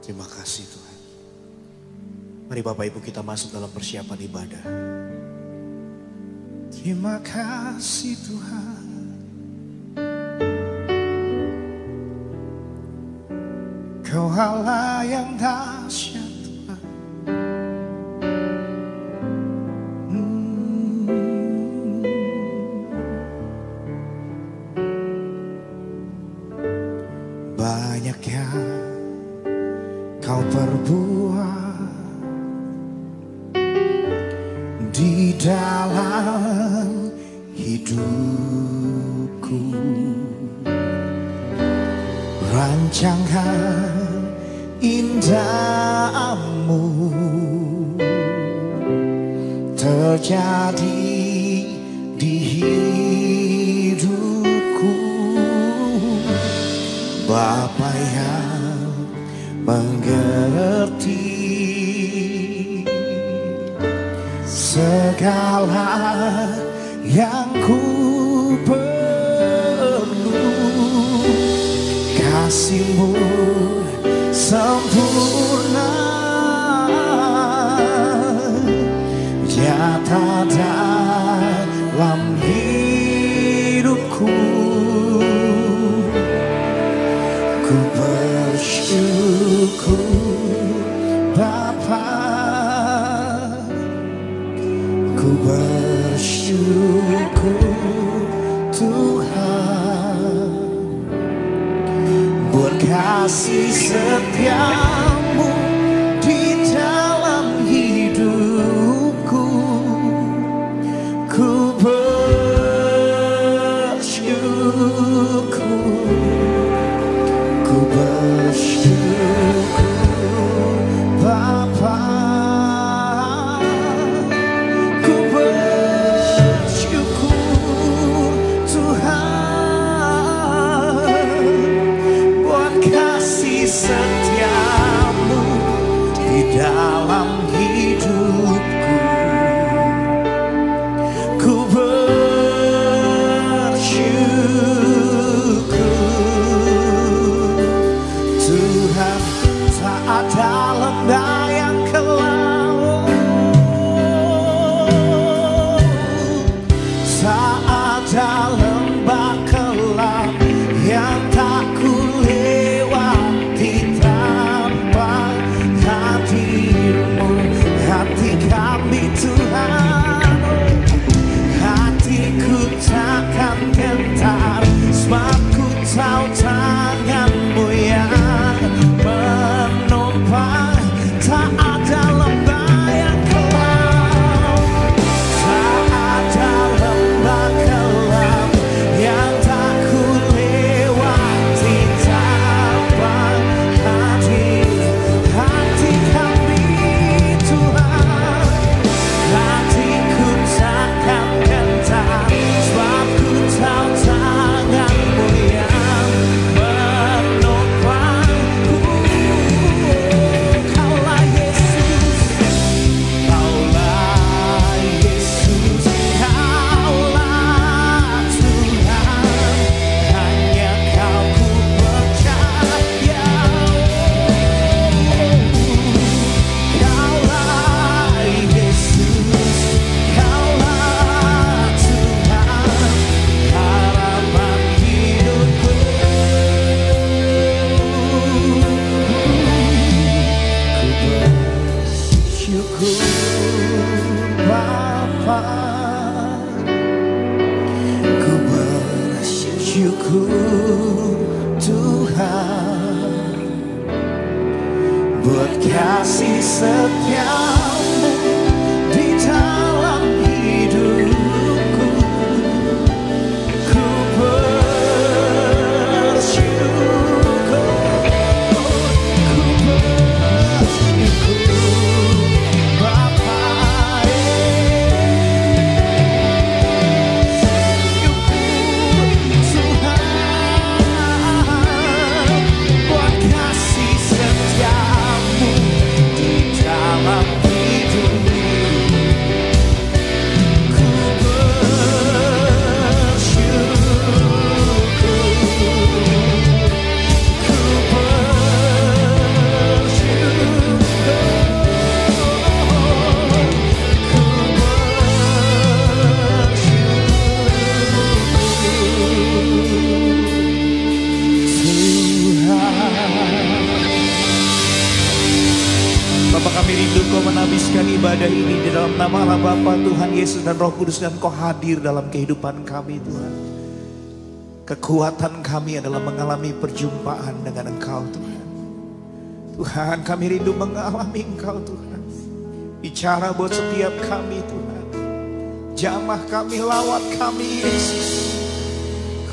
Terima kasih Tuhan. Mari Bapak Ibu kita masuk dalam persiapan ibadah. Terima kasih Tuhan. Kau Allah yang dahsyat Tuhan. Banyak yang kau perbuat di dalam hidupku. Rancangan indahmu terjadi di hidupku. Bapa yang mengerti segala yang ku perlu. Kasih-Mu sempurna nyata dalam hidupku. Ku bersyukur Bapa, ku bersyukur Tuhan, buat kasih setiamu di dalam hidupku. Ku bersyukur, ku bersyukur Bapa, ku bersyukur Tuhan, buat kasih setiamu di dalam hidupku. Ku bersyukur Tuhan, saat dalam dayang kelau, saat dalam bak kelam yang tak ku lewati tanpa hadir-Mu. Hati kami Tuhan, hatiku takkan gentar, sebab ku tahu tangan-Mu yang menopang. Saat dalam bayang kelam, saat dalam bak kelam yang tak ku lewati tanpa hadir. Hati kami Tuhan, hatiku takkan gentar, sebab ku tahu tangan-Mu yang menopangku. Kaulah Yesus, Kaulah Yesus, Kaulah Tuhan, hanya Kau ku percaya. Kaulah Yesus, Kaulah Tuhan, harapan hidupku. Ku bersyukur Bapa, ku bersyukur Tuhan, buat kasih setiamu di dalam hidupku. Ku bersyukur, ku bersyukur Bapa, Tuhan, buat kasih setiamu di dalam hidupku. menabiskan ibadah ini di dalam nama Allah Bapa, Tuhan Yesus dan Roh Kudus, dan Kau hadir dalam kehidupan kami Tuhan. Kekuatan kami adalah mengalami perjumpaan dengan Engkau Tuhan. Tuhan, kami rindu mengalami Engkau Tuhan. Bicara buat setiap kami Tuhan. Jamah kami, lawat kami Yesus.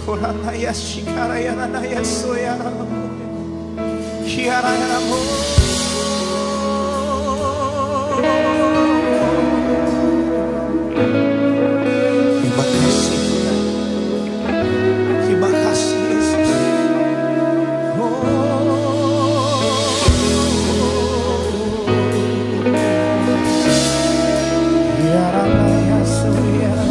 Koranaya shikaraya nanaya soyaramu. Kiaranamu. Terima kasih Tuhan. Terima kasih Yesus. Kiaranaya soyaramu.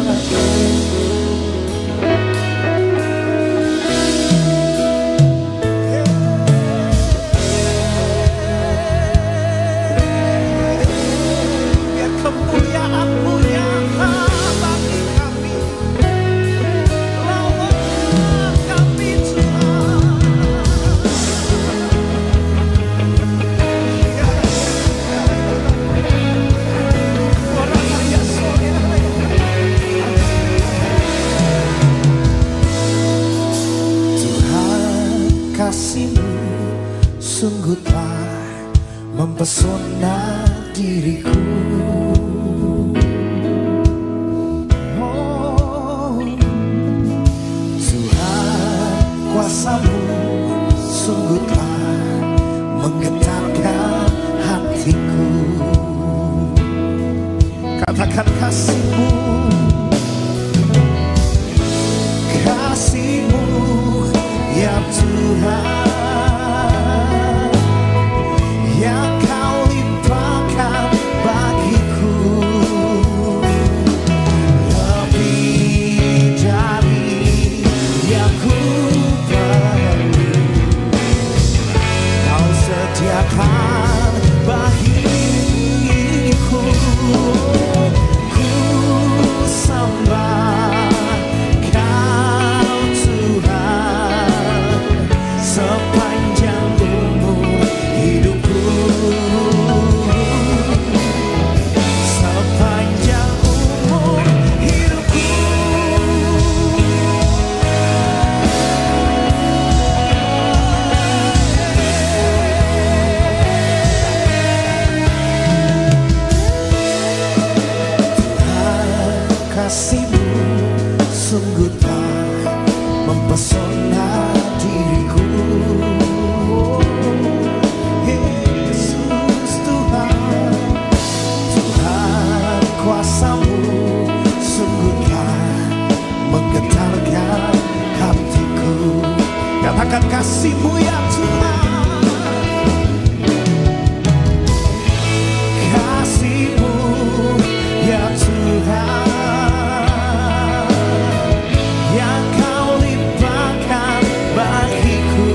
Kasih-Mu sungguh telah mempesona diriku. Oh, Tuhan, kuasa-Mu sungguh telah menggetarkan hatiku. Katakan kasih-Mu, kasih-Mu ya Tuhan, yang Kau limpahkan bagiku, lebih dari yang ku perlu. Kau sediakan bagiku. Ku sembah Kau Tuhan sepanjang umur hidupku, sepanjang umur hidupku. Tuhan, kasih-Mu sungguh telah mempesona diriku. Yesus Tuhan, Tuhan, kuasa-Mu sungguh telah menggetarkan hatiku. Katakan kasih-Mu ya Tuhan, kasih-Mu ya Tuhan, yang Kau limpahkan bagiku,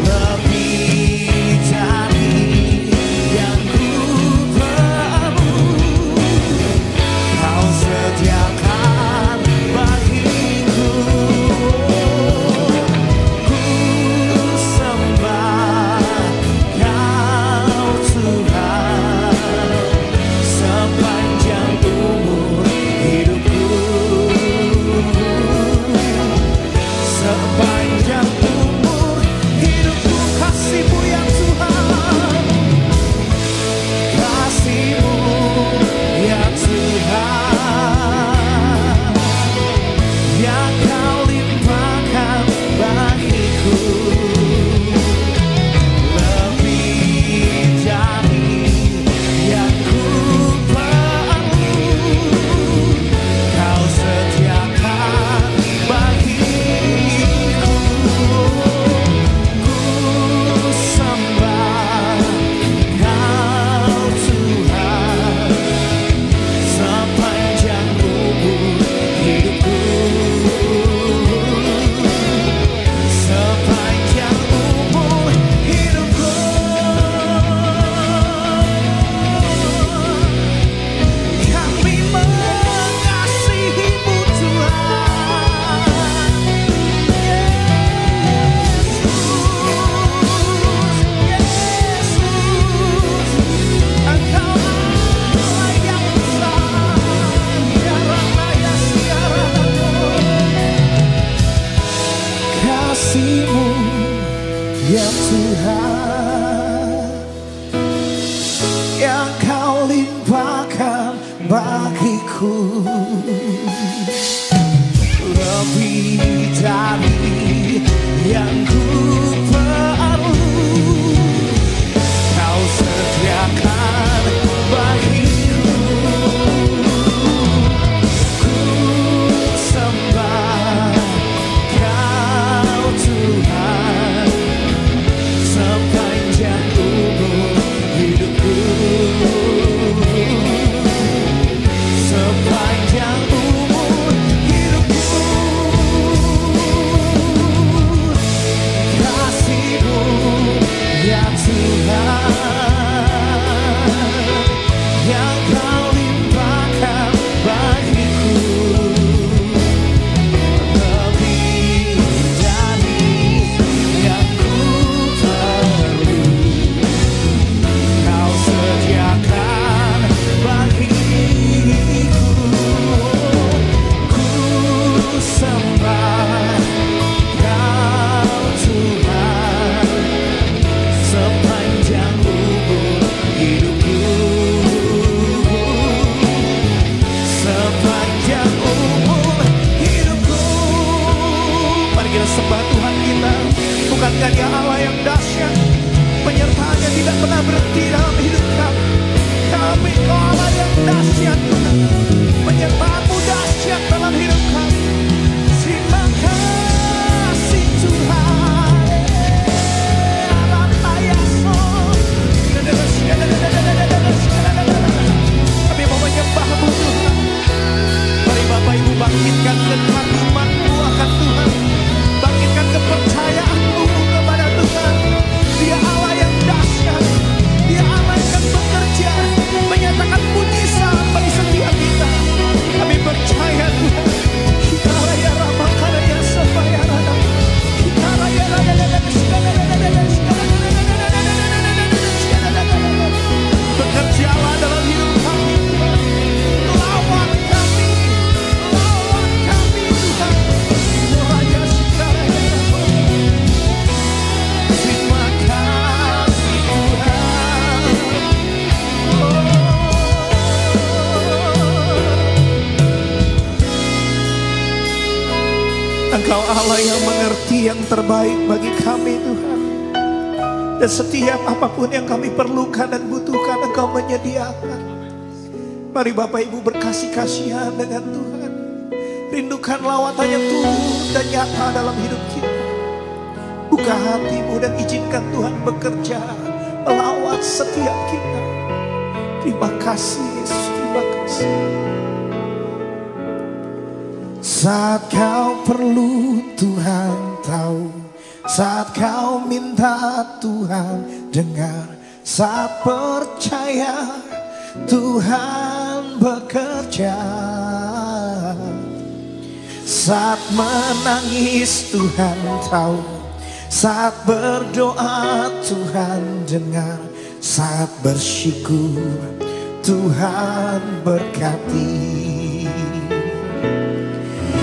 lebih dari yang ku perlu. Kau sediakan bagiku. Ku kasih-Mu ya Tuhan, yang Kau limpahkan bagiku, lebih dari yang ku perlu Kau sediakan bagiku. Ku sembah Kau Tuhan sepanjang umur hidupku, sepanjang umur hidupku. Kasih-Mu ya Tuhan, yang Kau limpahkan bagiku, lebih dari yang ku perlu Kau sediakan bagiku. Ku sembah Kau Tuhan sepanjang umur hidupku, sepanjang umur hidupku. Mari kita sembah Tuhan kita. Bukankah Dia Allah yang dahsyat, penyertaannya tidak pernah berhenti dalam hidup kami. Kami Kau Allah yang dahsyat Tuhan, penyertaan-Mu dahsyat dalam hidup kami. Terima kasih Tuhan. Kami mau menyembah-Mu Tuhan. Mari Bapak Ibu bangkitkan kekaguman-Mu akan Tuhan, bangkitkan kepercayaan-Mu kepada Tuhan. Dia Allah yang dahsyat, Dia Allah yang akan bekerja, menyatakan mujizat bagi setiap kita. Kami percaya Tuhan. Kita raya ramakan yang supaya rada. Kita raya rada. Bekerjalah dalam hidup kami Tuhan. Lawan kami Tuhan. Raja Sikaraya. Terima kasih Tuhan. Engkau Allah yang mengerti yang terbaik bagi kami Tuhan. Dan setiap apapun yang kami perlukan dan butuhkan Engkau menyediakan. Mari Bapak Ibu berkasih kasihan dengan Tuhan. Rindukan lawatannya tulus dan nyata dalam hidup kita. Buka hatimu dan izinkan Tuhan bekerja melawat setiap kita. Terima kasih Yesus, terima kasih. Saat Kau perlu Tuhan tahu, saat Kau minta Tuhan dengar, saat percaya Tuhan bekerja, saat menangis Tuhan tahu, saat berdoa Tuhan dengar, saat bersyukur Tuhan berkati.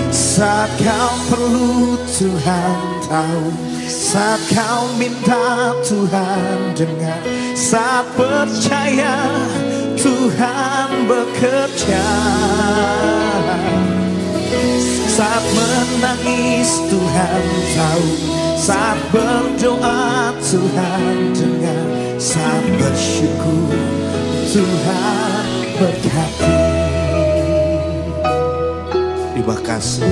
Saat Kau perlu Tuhan tahu, saat Kau minta Tuhan dengar, saat percaya Tuhan bekerja, saat menangis Tuhan tahu, saat berdoa Tuhan dengar, saat bersyukur Tuhan berkati. Terima kasih.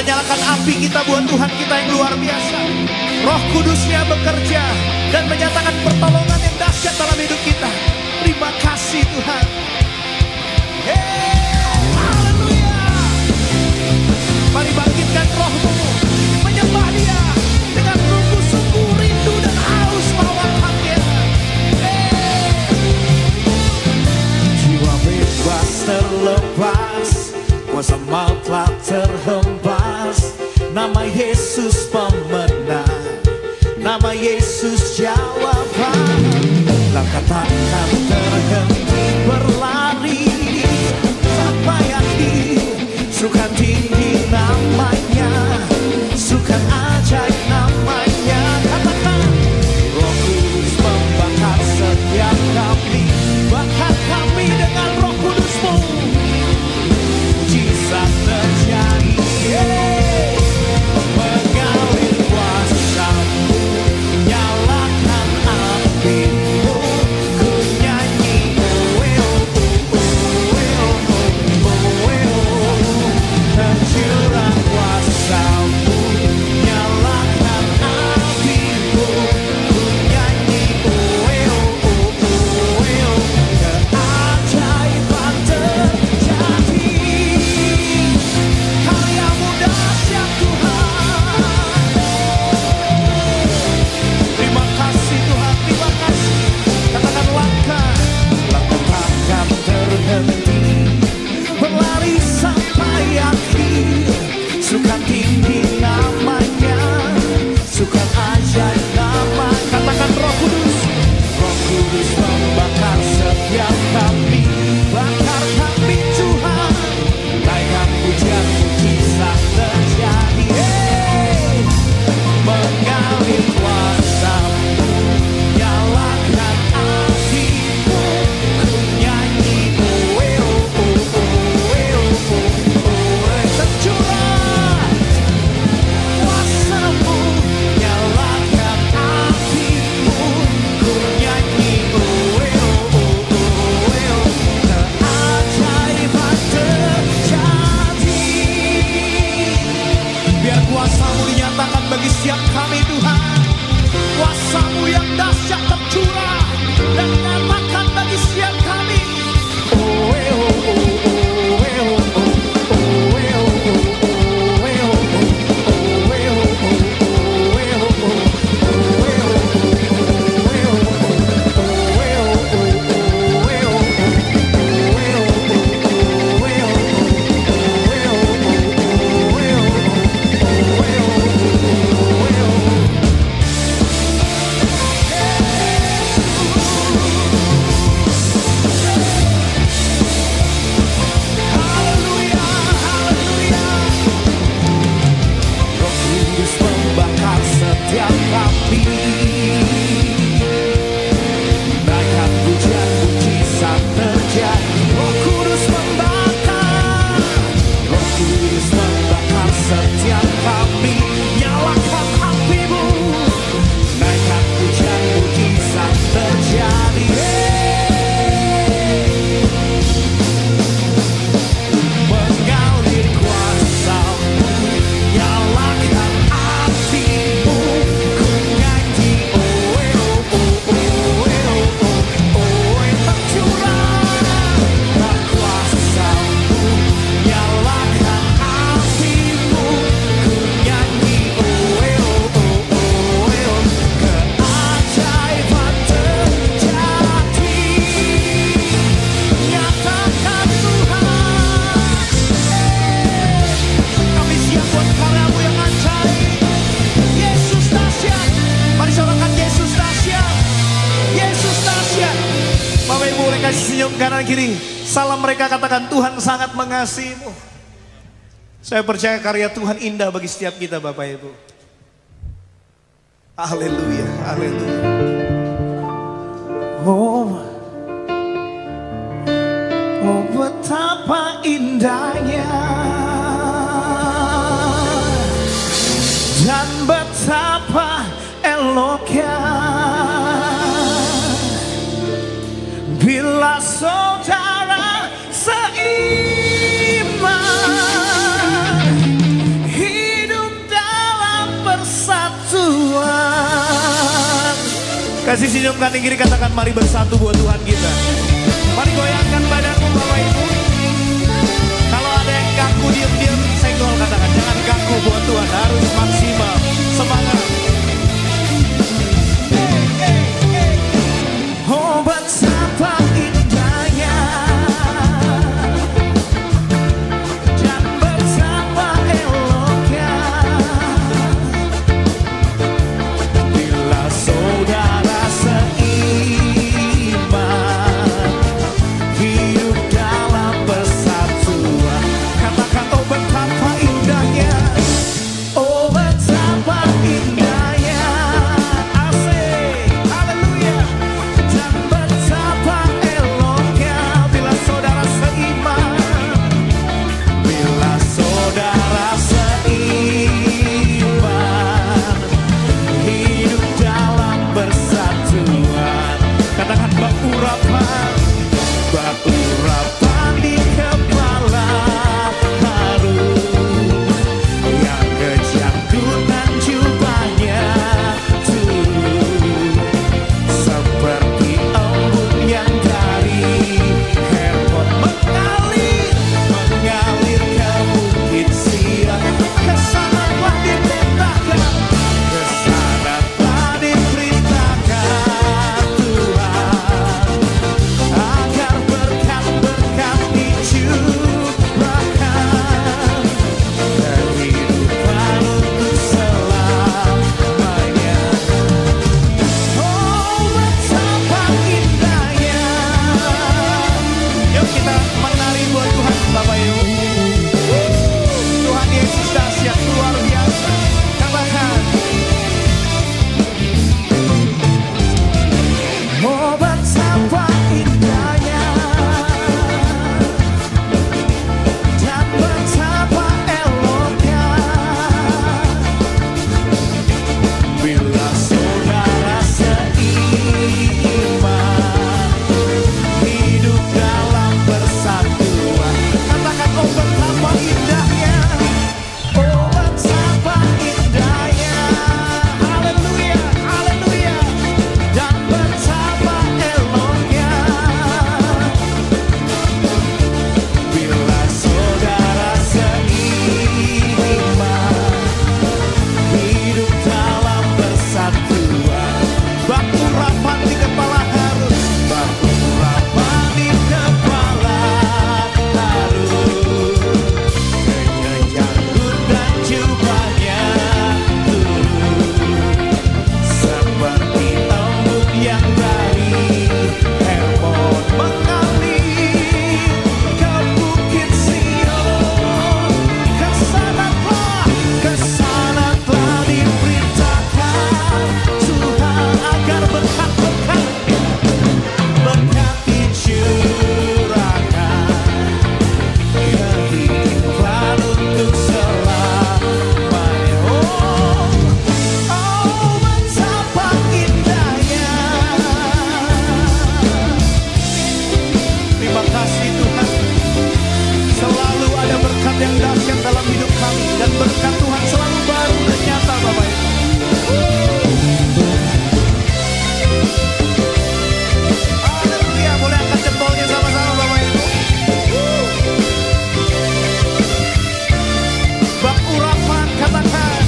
Bisa nyalakan api kita buat Tuhan kita yang luar biasa. Roh Kudusnya bekerja dan menyatakan pertolongan yang dahsyat dalam hidup kita. Terima kasih Tuhan. Haleluya. Mari bangkitkan rohmu, menyembah Dia dengan sungguh-sungguh rindu dan haus melawakannya. Jiwa bebas terlepas, kuasa maut telah terhempas. Nama Yesus pemenang, nama Yesus jawaban. Langkah takkan terhenti berlari sampai akhir. Sukan tinggi namanya, sukan ajaib namanya. Katakan, Roh Kudus membakar setiap kami. Bakar kami dengan Roh Kudus-Mu. Mujizat terjadi. Mengalir kuasa-Mu, nyalakan api-Mu. Ku nyanyi, tercurah kuasa-Mu, nyalakan api-Mu. Ku nyanyi, keajaiban terjadi. Karya-Mu dahsyat Tuhan. Terima kasih Tuhan, terima kasih. Katakan langkah takkan terhenti, berlari sampai akhir. Sukan tinggi namanya, sukan ajaib nama. Katakan Roh Kudus, Roh Kudus membakar setiap kami. Bakar kami Tuhan, naikkan pujian, mujizat terjadi. Mengalir kuasa-Mu, nyalakan api-Mu. Ku nyanyi, tercurah kuasa-Mu, nyalakan api-Mu. Ku nyanyi, keajaiban terjadi. Biar kuasa-Mu dinyatakan bagi setiap kami Tuhan. Kuasa-Mu yang dahsyat tercurah dan nyatakan bagi setiap kami. Haleluya, haleluya. Roh Kudus membakar setiap api. Naikkan pujian, mujizat terjadi. Roh Kudus membakar, Roh Kudus membakar setiap api. Nyalakan api-Mu, naikkan pujian, mujizat terjadi. Mengalir kuasa-Mu, nyalakan api-Mu. Ku nyanyi, tercurah kuasa-Mu, nyalakan api-Mu. Ku nyanyi, keajaiban terjadi. Nyatakan Tuhan, kami siap buat karya-Mu yang ajaib. Yesus dahsyat. Mari sorakan Yesus dahsyat. Yesus dahsyat. Bapak Ibu boleh kasih senyum kanan kiri. Salam mereka, katakan Tuhan sangat mengasihi-Mu. Saya percaya karya Tuhan indah bagi setiap kita Bapak Ibu. Haleluya, haleluya. Oh, oh betapa indahnya dan betapa eloknya bila saudara seiman Kasih senyum kanan kiri, katakan mari bersatu buat Tuhan kita. Mari goyangkan badanmu Bapak Ibu. Kalau ada yang kaku diam-diam senggol, katakan jangan kaku buat Tuhan, harus maksimal. Semangat. Oh betapa indahnya dan betapa eloknya bila saudara seiman hidup dalam persatuan. Katakan oh betapa indahnya, oh betapa indahnya, asik, haleluya. Dan betapa eloknya bila saudara seiman, bila saudara seiman hidup dalam persatuan. Katakan berurapan, berurapan di kepala harum, yang kejangkutan jubahnya turun seperti embun yang dari Hermon mengalir, mengalir ke bukit Sion. Kesana telah diperintahkan, kesana telah diperintahkan Tuhan, agar berkat-berkat dicurahkan, kehidupan untuk selamanya. Oh betapa indahnya. Yuk kita menari buat Tuhan Bapak Ibu. Tuhan Yesus dahsyat luar biasa. Katakan oh betapa indahnya dan betapa eloknya bila saudara seiman hidup dalam persatuan. Katakan oh betapa indahnya, oh betapa indahnya, haleluya, haleluya. Dan betapa eloknya bila saudara seiman hidup dalam persatuan. Berurapan di kepala harus, berurapan di kepala harus, kenyanyut dan jubahnya turun seperti embun yang dari Hermon mengalir ke bukit Sion. Kesana telah diperintahkan Tuhan, agar berkat-berkat dicurahkan, kehidupan untuk selamanya. Oh betapa indahnya. Terima kasih Tuhan, selalu ada berkat yang dahsyat dalam hidup kami, dan berkat Tuhan selalu baru dan nyata Bapak Ibu. Haleluya, boleh angkat jempolnya sama-sama Bapak Ibu. Berurapan, katakan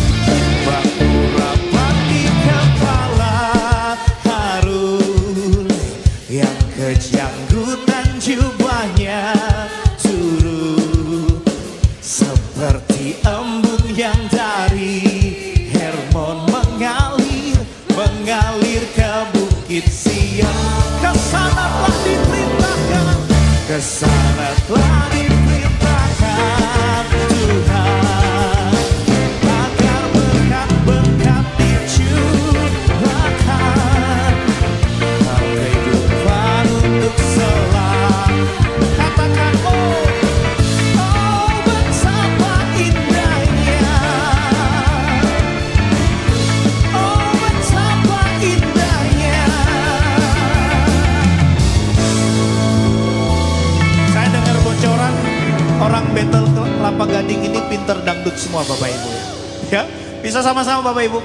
berurapan di kepala Harun, yang kejangkutan jubahnya turun seperti embun yang dari Hermon mengalir, mengalir ke bukit Sion. Kesana telah diperintahkan, kesana telah diperintahkan Tuhan, agar berkat-berkat dicurahkan, kehidupan untuk selamanya. Katakan oh betapa indahnya, oh betapa indahnya. Saya dengar bocoran orang Betel Kelapa Gading ini pinter dangdut semua Bapak Ibu ya. Bisa sama-sama Bapak Ibu.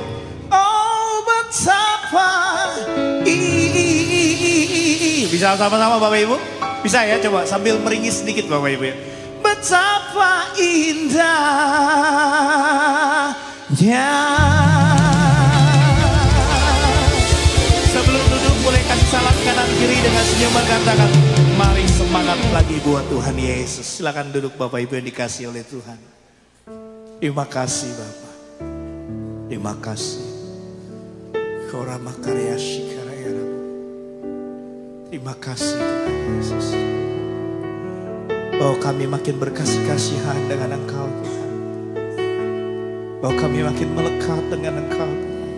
Oh betapa Bisa sama-sama Bapak Ibu? Bisa ya, coba sambil meringis sedikit Bapak Ibu ya. Betapa indahnya. Sebelum duduk boleh kasih salam kanan kiri dengan senyuman, katakan mari semangat lagi buat Tuhan Yesus. Silakan duduk Bapak Ibu yang dikasih oleh Tuhan. Terima kasih Bapak. Terima kasih. Korama karya shikaraya. Terima kasih Tuhan Yesus. Bahwa kami makin berkasih-kasihan dengan Engkau Tuhan. Bahwa kami makin melekat dengan Engkau Tuhan.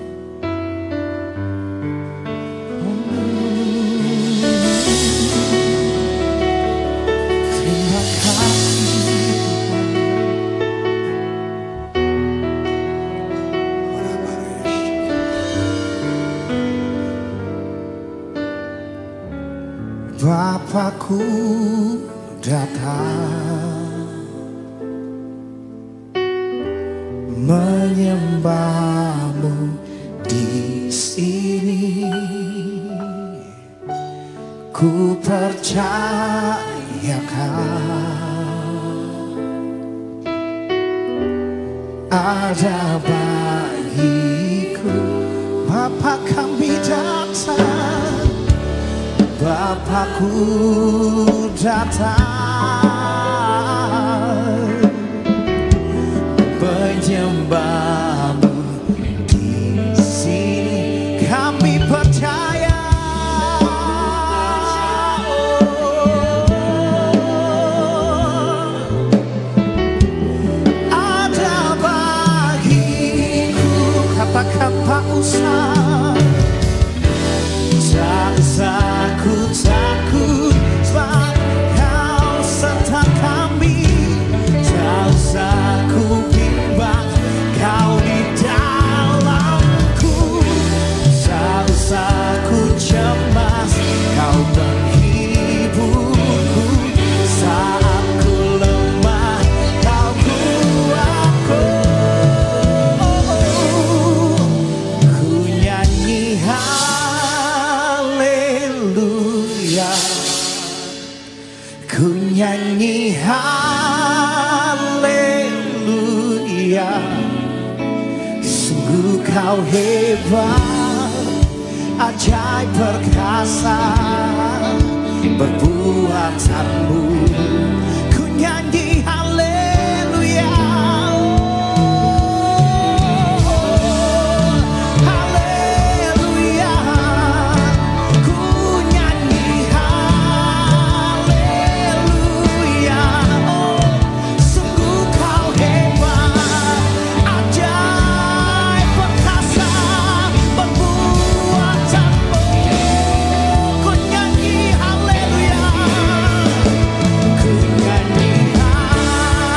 Terima kasih Tuhan. Bapakku datang menyembahmu di sini. Ku percayakan ada bagiku. Bapa kami datang, Bapakku datang menyembahmu di sini. Kami percaya ada bagiku. Katakan tak usah, tak usah ku takut, sebab Kau serta kami. Tak usah ku bimbang, Kau di dalamku. Tak usah ku cemas, Kau menghiburku. Saat ku lemah, Kau kuatku. Ku nyanyi haleluya, ku nyanyi haleluya. Sungguh Kau hebat, ajaib perkasa perbuatanmu. Ku nyanyi haleluya, haleluya. Ku nyanyi haleluya. Sungguh Kau hebat, ajaib perkasa perbuatanmu. Ku nyanyi haleluya, ku nyanyi haleluya, ku nyanyi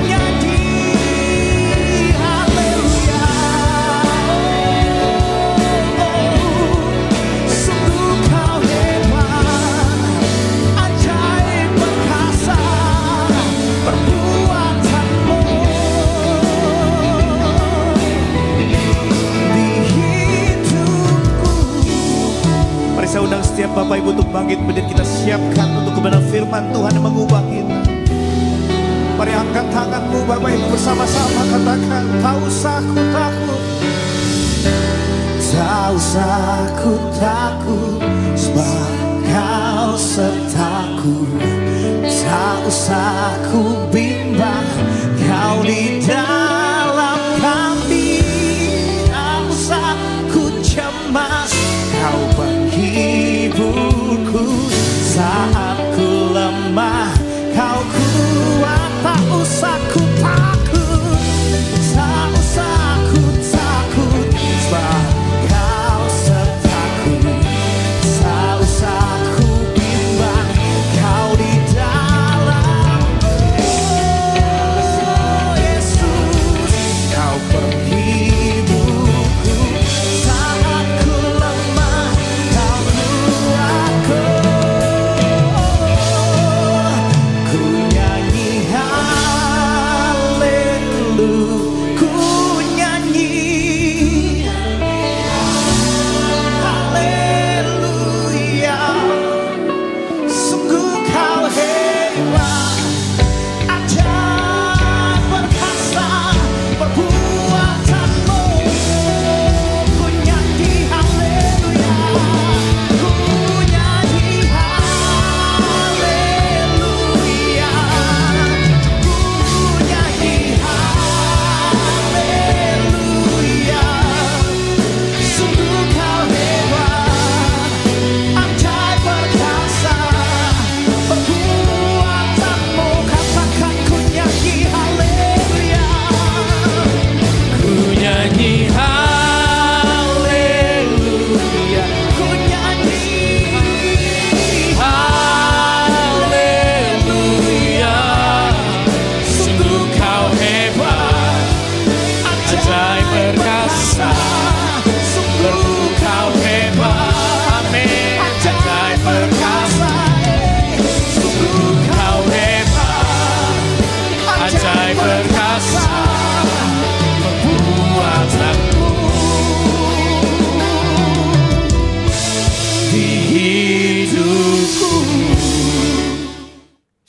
haleluya. Sungguh Kau hebat, ajaib perkasa perbuatanmu. Di hidupku. Mari saya undang setiap Bapak Ibu untuk bangkit berdiri. Kita siapkan untuk kebenaran firman Tuhan yang mengubah kita. Mari angkat tanganmu Bapak Ibu bersama-sama, katakan tak usah ku takut. Tak usah ku takut, sebab Kau sertaku. Tak usah ku bimbang, Kau di dalam kami. Tak usah ku cemas, Kau menghiburku. Saat ku lemah, Kau kuat. Tak usah ku takut, tak usah ku takut, sebab Kau sertaku. Tak usah ku bimbang, Kau di dalam. Oh Yesus,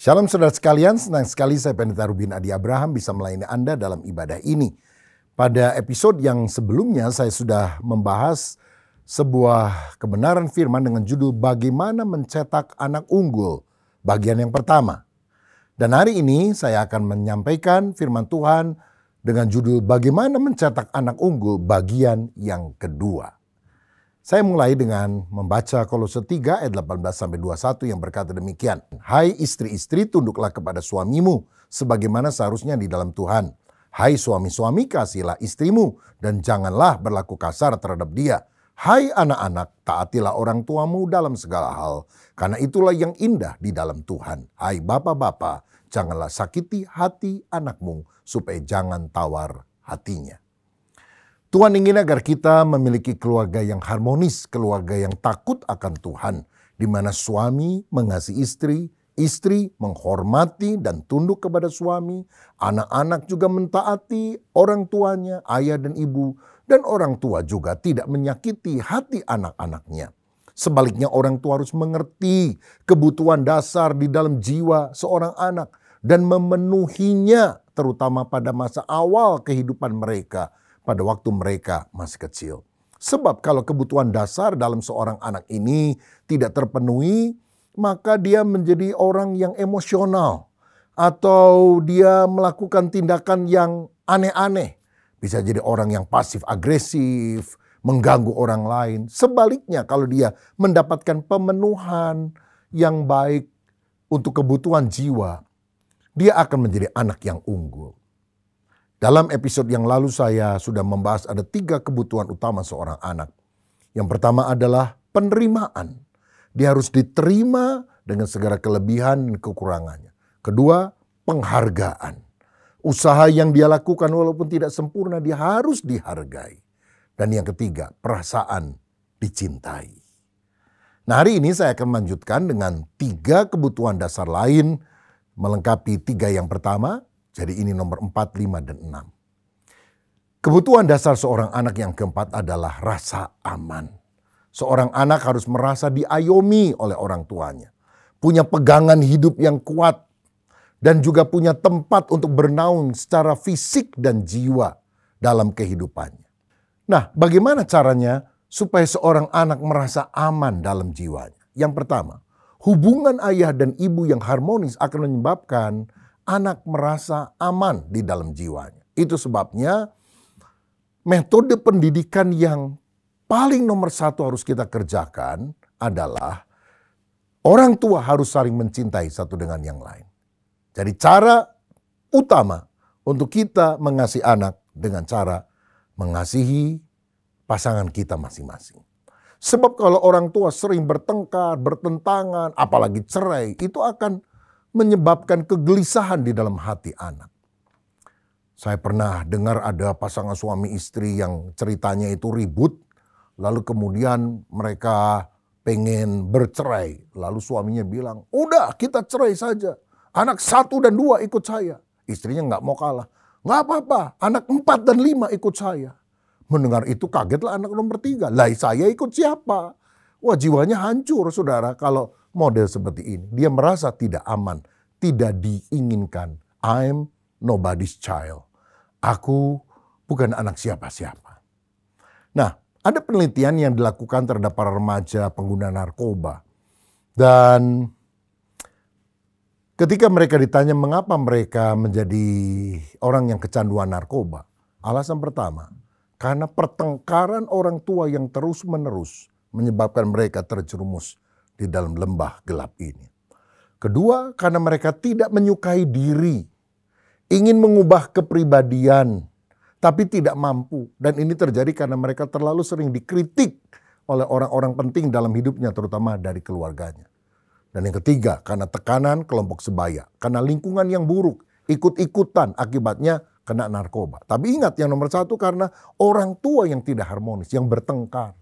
Shalom saudara sekalian, senang sekali saya Pendeta Rubin Adi Abraham bisa melayani Anda dalam ibadah ini. Pada episode yang sebelumnya saya sudah membahas sebuah kebenaran firman dengan judul Bagaimana Mencetak Anak Unggul, bagian yang pertama. Dan hari ini saya akan menyampaikan firman Tuhan dengan judul Bagaimana Mencetak Anak Unggul, bagian yang kedua. Saya mulai dengan membaca Kolose 3 ayat 18-21 yang berkata demikian. Hai istri-istri, tunduklah kepada suamimu sebagaimana seharusnya di dalam Tuhan. Hai suami-suami, kasihilah istrimu dan janganlah berlaku kasar terhadap dia. Hai anak-anak, taatilah orang tuamu dalam segala hal, karena itulah yang indah di dalam Tuhan. Hai bapak-bapak, janganlah sakiti hati anakmu supaya jangan tawar hatinya. Tuhan ingin agar kita memiliki keluarga yang harmonis, keluarga yang takut akan Tuhan, di mana suami mengasihi istri, istri menghormati dan tunduk kepada suami, anak-anak juga mentaati orang tuanya, ayah dan ibu, dan orang tua juga tidak menyakiti hati anak-anaknya. Sebaliknya orang tua harus mengerti kebutuhan dasar di dalam jiwa seorang anak dan memenuhinya terutama pada masa awal kehidupan mereka, pada waktu mereka masih kecil. Sebab kalau kebutuhan dasar dalam seorang anak ini tidak terpenuhi, maka dia menjadi orang yang emosional atau dia melakukan tindakan yang aneh-aneh. Bisa jadi orang yang pasif agresif, mengganggu orang lain. Sebaliknya kalau dia mendapatkan pemenuhan yang baik untuk kebutuhan jiwa, dia akan menjadi anak yang unggul. Dalam episode yang lalu saya sudah membahas ada 3 kebutuhan utama seorang anak. Yang pertama adalah penerimaan. Dia harus diterima dengan segala kelebihan dan kekurangannya. Kedua, penghargaan. Usaha yang dia lakukan walaupun tidak sempurna, dia harus dihargai. Dan yang ketiga, perasaan dicintai. Nah, hari ini saya akan melanjutkan dengan 3 kebutuhan dasar lain melengkapi 3 yang pertama. Jadi ini nomor 4, 5, dan 6. Kebutuhan dasar seorang anak yang keempat adalah rasa aman. Seorang anak harus merasa diayomi oleh orang tuanya. Punya pegangan hidup yang kuat. Dan juga punya tempat untuk bernaung secara fisik dan jiwa dalam kehidupannya. Nah, bagaimana caranya supaya seorang anak merasa aman dalam jiwanya? Yang pertama, hubungan ayah dan ibu yang harmonis akan menyebabkan anak merasa aman di dalam jiwanya. Itu sebabnya metode pendidikan yang paling nomor 1 harus kita kerjakan adalah orang tua harus saling mencintai satu dengan yang lain. Jadi cara utama untuk kita mengasihi anak dengan cara mengasihi pasangan kita masing-masing. Sebab kalau orang tua sering bertengkar, bertentangan, apalagi cerai, itu akan menyebabkan kegelisahan di dalam hati anak. Saya pernah dengar ada pasangan suami istri yang ceritanya itu ribut, lalu kemudian mereka pengen bercerai. Lalu suaminya bilang, udah kita cerai saja. Anak 1 dan 2 ikut saya. Istrinya nggak mau kalah. Nggak apa-apa, anak 4 dan 5 ikut saya. Mendengar itu kagetlah anak nomor 3. Lah saya ikut siapa? Wah, jiwanya hancur saudara kalau model seperti ini. Dia merasa tidak aman, tidak diinginkan. I'm nobody's child. Aku bukan anak siapa-siapa. Nah, ada penelitian yang dilakukan terhadap para remaja pengguna narkoba. Dan ketika mereka ditanya mengapa mereka menjadi orang yang kecanduan narkoba. Alasan pertama, karena pertengkaran orang tua yang terus-menerus menyebabkan mereka terjerumus di dalam lembah gelap ini. Kedua, karena mereka tidak menyukai diri, ingin mengubah kepribadian, tapi tidak mampu. Dan ini terjadi karena mereka terlalu sering dikritik oleh orang-orang penting dalam hidupnya, terutama dari keluarganya. Dan yang ketiga, karena tekanan kelompok sebaya, karena lingkungan yang buruk, ikut-ikutan, akibatnya kena narkoba. Tapi ingat yang nomor 1 karena orang tua yang tidak harmonis, yang bertengkar.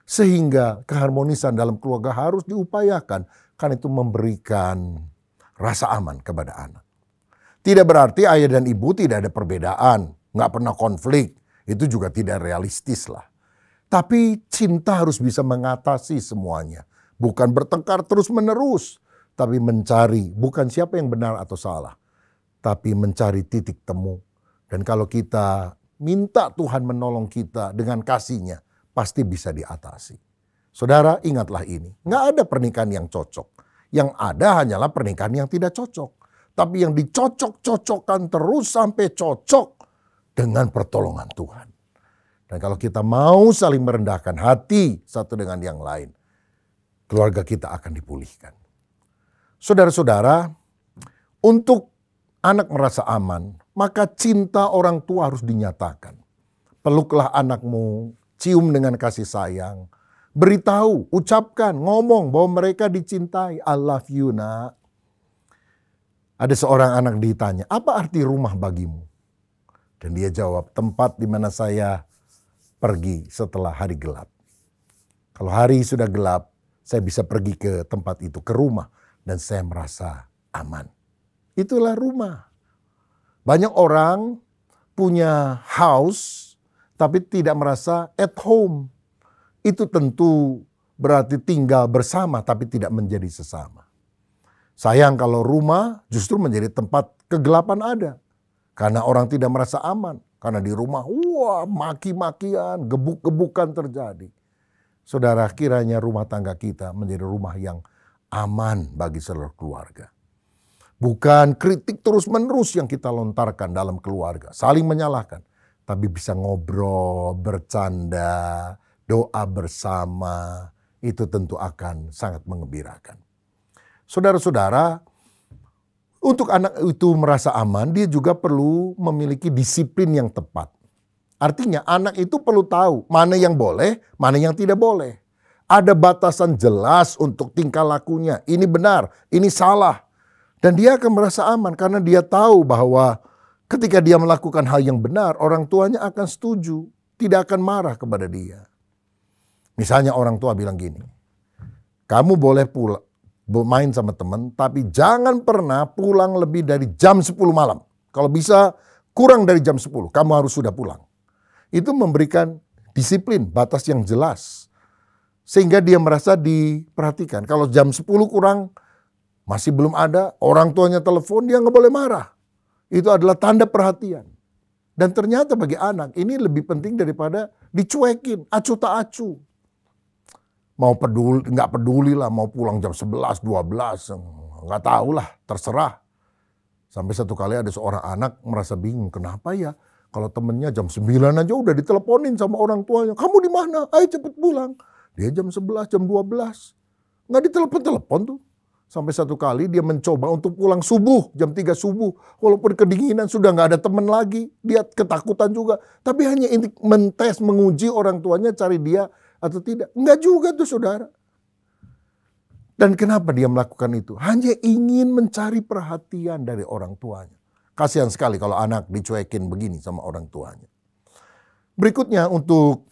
Sehingga keharmonisan dalam keluarga harus diupayakan karena itu memberikan rasa aman kepada anak. Tidak berarti ayah dan ibu tidak ada perbedaan, nggak pernah konflik. Itu juga tidak realistis lah. Tapi cinta harus bisa mengatasi semuanya. Bukan bertengkar terus-menerus. tapi mencari bukan siapa yang benar atau salah, tapi mencari titik temu. Dan kalau kita minta Tuhan menolong kita dengan kasih-Nya, pasti bisa diatasi. Saudara, ingatlah ini, nggak ada pernikahan yang cocok. Yang ada hanyalah pernikahan yang tidak cocok. Tapi yang dicocok-cocokkan terus sampai cocok dengan pertolongan Tuhan. Dan kalau kita mau saling merendahkan hati satu dengan yang lain, keluarga kita akan dipulihkan. Saudara-saudara, untuk anak merasa aman, maka cinta orang tua harus dinyatakan. Peluklah anakmu, cium dengan kasih sayang. Beritahu, ucapkan, ngomong bahwa mereka dicintai. I love you, nak. Ada seorang anak ditanya, apa arti rumah bagimu? Dan dia jawab, tempat di mana saya pergi setelah hari gelap. Kalau hari sudah gelap, saya bisa pergi ke tempat itu, ke rumah. Dan saya merasa aman. Itulah rumah. Banyak orang punya house, tapi tidak merasa at home. Itu tentu berarti tinggal bersama tapi tidak menjadi sesama. Sayang kalau rumah justru menjadi tempat kegelapan ada. Karena orang tidak merasa aman. Karena di rumah, wah, maki-makian, gebuk-gebukan terjadi. Saudara, kiranya rumah tangga kita menjadi rumah yang aman bagi seluruh keluarga. Bukan kritik terus-menerus yang kita lontarkan dalam keluarga. Saling menyalahkan. Tapi bisa ngobrol, bercanda, doa bersama, itu tentu akan sangat mengembirakan. Saudara-saudara, untuk anak itu merasa aman, dia juga perlu memiliki disiplin yang tepat. Artinya anak itu perlu tahu mana yang boleh, mana yang tidak boleh. Ada batasan jelas untuk tingkah lakunya. Ini benar, ini salah. Dan dia akan merasa aman karena dia tahu bahwa ketika dia melakukan hal yang benar, orang tuanya akan setuju, tidak akan marah kepada dia. Misalnya orang tua bilang gini, kamu boleh pulang, main sama teman, tapi jangan pernah pulang lebih dari jam 10 malam. Kalau bisa kurang dari jam 10, kamu harus sudah pulang. Itu memberikan disiplin, batas yang jelas. Sehingga dia merasa diperhatikan. Kalau jam 10 kurang, masih belum ada, orang tuanya telepon, dia nggak boleh marah. Itu adalah tanda perhatian. Dan ternyata bagi anak, ini lebih penting daripada dicuekin, acu tak acu. Mau peduli, nggak peduli lah, mau pulang jam 11, 12, nggak tahu lah, terserah. Sampai satu kali ada seorang anak merasa bingung, kenapa ya? Kalau temennya jam 9 aja udah diteleponin sama orang tuanya, kamu di mana? Ayo cepet pulang. Dia jam 11, jam 12, nggak ditelepon-telepon tuh. Sampai satu kali dia mencoba untuk pulang subuh, jam 3 subuh. Walaupun kedinginan sudah nggak ada teman lagi, dia ketakutan juga. Tapi hanya mentes, menguji orang tuanya cari dia atau tidak. Enggak juga tuh saudara. Dan kenapa dia melakukan itu? Hanya ingin mencari perhatian dari orang tuanya. Kasihan sekali kalau anak dicuekin begini sama orang tuanya. Berikutnya untuk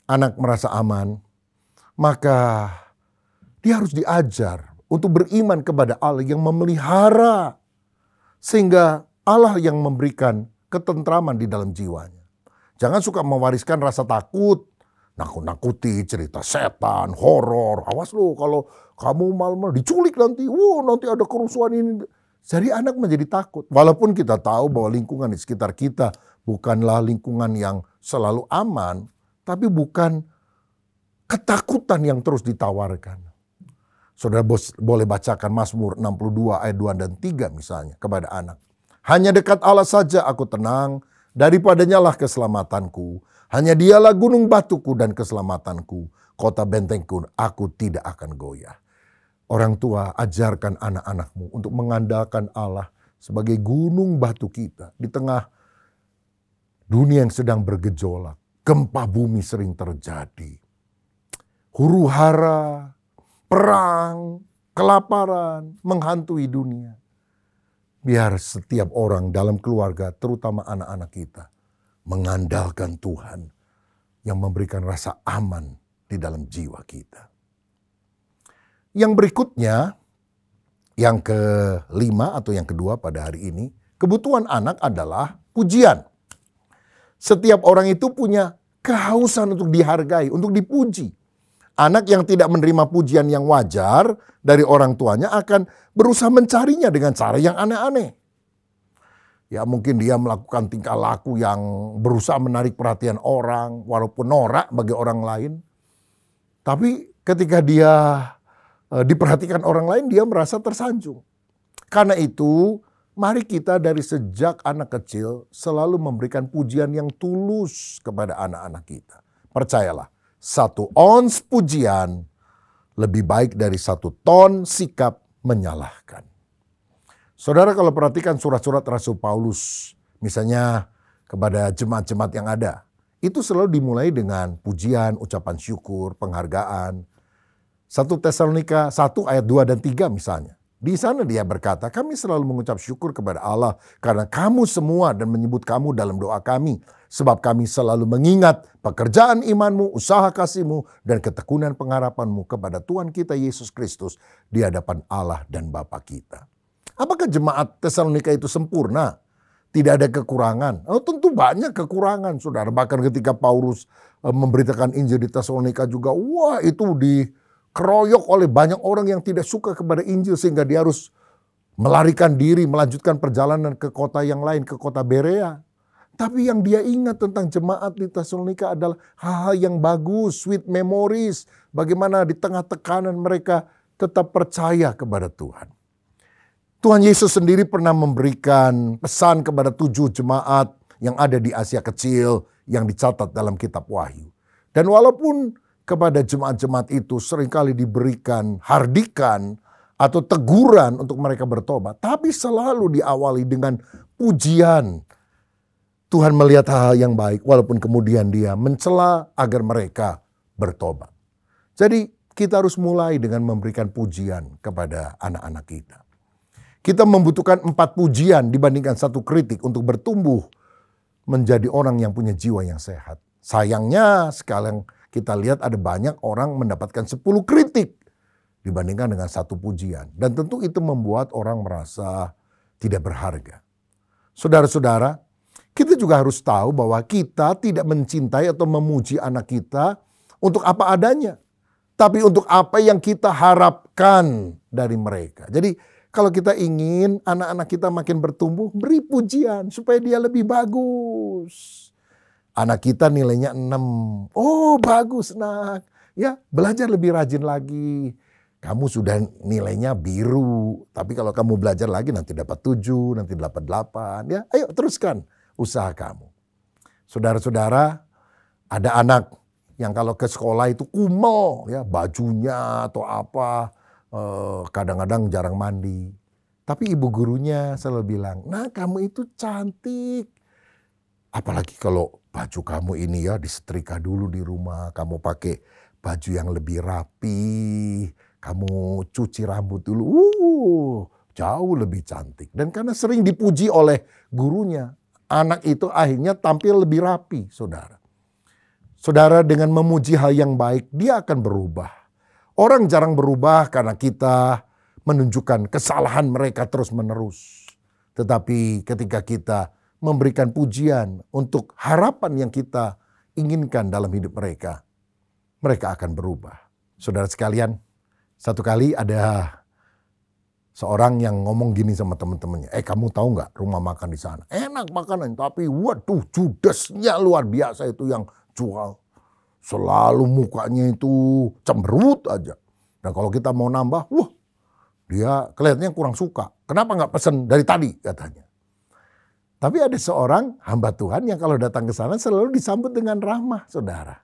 anak merasa aman, maka dia harus diajar untuk beriman kepada Allah yang memelihara. Sehingga Allah yang memberikan ketentraman di dalam jiwanya. Jangan suka mewariskan rasa takut. Nakut-nakuti, cerita setan, horor. Awas lo kalau kamu malam diculik nanti. Nanti ada kerusuhan ini. Jadi anak menjadi takut. Walaupun kita tahu bahwa lingkungan di sekitar kita bukanlah lingkungan yang selalu aman. Tapi bukan ketakutan yang terus ditawarkan. Saudara boleh bacakan Mazmur 62 ayat 2 dan 3 misalnya kepada anak. Hanya dekat Allah saja aku tenang. Daripadanya lah keselamatanku. Hanya dialah gunung batuku dan keselamatanku. Kota bentengku, aku tidak akan goyah. Orang tua, ajarkan anak-anakmu untuk mengandalkan Allah sebagai gunung batu kita. Di tengah dunia yang sedang bergejolak. Gempa bumi sering terjadi. Huru-hara, perang, kelaparan menghantui dunia. Biar setiap orang dalam keluarga, terutama anak-anak kita, mengandalkan Tuhan yang memberikan rasa aman di dalam jiwa kita. Yang berikutnya, yang kelima atau yang kedua pada hari ini, kebutuhan anak adalah pujian. Setiap orang itu punya kehausan untuk dihargai, untuk dipuji. Anak yang tidak menerima pujian yang wajar dari orang tuanya akan berusaha mencarinya dengan cara yang aneh-aneh. Ya mungkin dia melakukan tingkah laku yang berusaha menarik perhatian orang walaupun norak bagi orang lain. Tapi ketika dia diperhatikan orang lain, dia merasa tersanjung. Karena itu, mari kita dari sejak anak kecil selalu memberikan pujian yang tulus kepada anak-anak kita. Percayalah, 1 ons pujian lebih baik dari 1 ton sikap menyalahkan. Saudara kalau perhatikan surat-surat Rasul Paulus, misalnya kepada jemaat-jemaat yang ada, itu selalu dimulai dengan pujian, ucapan syukur, penghargaan. 1 Tesalonika 1 ayat 2 dan 3 misalnya. Di sana dia berkata, kami selalu mengucap syukur kepada Allah karena kamu semua dan menyebut kamu dalam doa kami. Sebab kami selalu mengingat pekerjaan imanmu, usaha kasihmu, dan ketekunan pengharapanmu kepada Tuhan kita Yesus Kristus di hadapan Allah dan Bapa kita. Apakah jemaat Tesalonika itu sempurna? Tidak ada kekurangan? Oh, tentu banyak kekurangan, saudara. Bahkan ketika Paulus memberitakan Injil di Tesalonika juga, wah itu dikeroyok oleh banyak orang yang tidak suka kepada Injil sehingga dia harus melarikan diri, melanjutkan perjalanan ke kota yang lain, ke kota Berea. Tapi yang dia ingat tentang jemaat di Tesalonika adalah hal-hal yang bagus, sweet memories. Bagaimana di tengah tekanan mereka tetap percaya kepada Tuhan. Tuhan Yesus sendiri pernah memberikan pesan kepada 7 jemaat yang ada di Asia Kecil yang dicatat dalam kitab Wahyu. Dan walaupun kepada jemaat-jemaat itu seringkali diberikan hardikan atau teguran untuk mereka bertobat, tapi selalu diawali dengan pujian. Tuhan melihat hal-hal yang baik walaupun kemudian dia mencela agar mereka bertobat. Jadi kita harus mulai dengan memberikan pujian kepada anak-anak kita. Kita membutuhkan 4 pujian dibandingkan 1 kritik untuk bertumbuh menjadi orang yang punya jiwa yang sehat. Sayangnya sekarang kita lihat ada banyak orang mendapatkan 10 kritik dibandingkan dengan 1 pujian. Dan tentu itu membuat orang merasa tidak berharga. Saudara-saudara, kita juga harus tahu bahwa kita tidak mencintai atau memuji anak kita untuk apa adanya. Tapi untuk apa yang kita harapkan dari mereka. Jadi kalau kita ingin anak-anak kita makin bertumbuh, beri pujian supaya dia lebih bagus. Anak kita nilainya 6. Oh bagus nak. Ya belajar lebih rajin lagi. Kamu sudah nilainya biru. Tapi kalau kamu belajar lagi nanti dapat 7, nanti dapat 8. Ya ayo teruskan usaha kamu. Saudara-saudara, ada anak yang kalau ke sekolah itu kumel, ya bajunya atau apa, kadang-kadang jarang mandi. Tapi ibu gurunya selalu bilang, nah kamu itu cantik. Apalagi kalau baju kamu ini ya disetrika dulu di rumah, kamu pakai baju yang lebih rapi, kamu cuci rambut dulu, jauh lebih cantik. Dan karena sering dipuji oleh gurunya, anak itu akhirnya tampil lebih rapi, saudara. Saudara dengan memuji hal yang baik, dia akan berubah. Orang jarang berubah karena kita menunjukkan kesalahan mereka terus-menerus. Tetapi ketika kita memberikan pujian untuk harapan yang kita inginkan dalam hidup mereka, mereka akan berubah. Saudara sekalian, satu kali ada seorang yang ngomong gini sama teman-temannya, kamu tahu nggak rumah makan di sana? Enak makanan, tapi waduh judesnya luar biasa itu yang jual. Selalu mukanya itu cemberut aja. Dan kalau kita mau nambah, wah dia kelihatannya kurang suka. Kenapa nggak pesan dari tadi katanya. Tapi ada seorang hamba Tuhan yang kalau datang ke sana selalu disambut dengan ramah, saudara.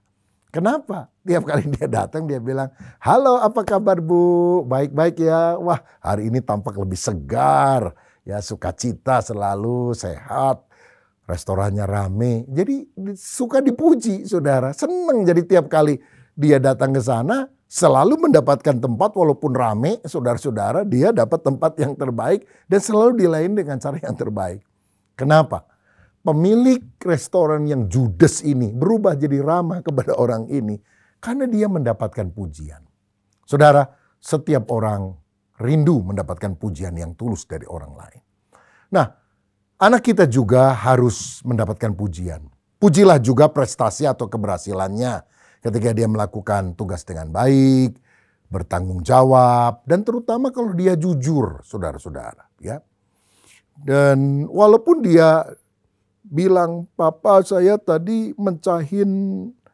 Kenapa? Tiap kali dia datang dia bilang, halo apa kabar Bu? Baik-baik ya. Wah hari ini tampak lebih segar. Ya sukacita selalu, sehat. Restorannya rame. Jadi suka dipuji saudara. Senang jadi tiap kali dia datang ke sana selalu mendapatkan tempat walaupun rame. Saudara-saudara dia dapat tempat yang terbaik dan selalu dilayani dengan cara yang terbaik. Kenapa? Pemilik restoran yang judes ini berubah jadi ramah kepada orang ini karena dia mendapatkan pujian. Saudara, setiap orang rindu mendapatkan pujian yang tulus dari orang lain. Nah, anak kita juga harus mendapatkan pujian. Pujilah juga prestasi atau keberhasilannya. Ketika dia melakukan tugas dengan baik, bertanggung jawab, dan terutama kalau dia jujur, saudara-saudara. Ya. Dan walaupun dia bilang, "Papa, saya tadi mencahin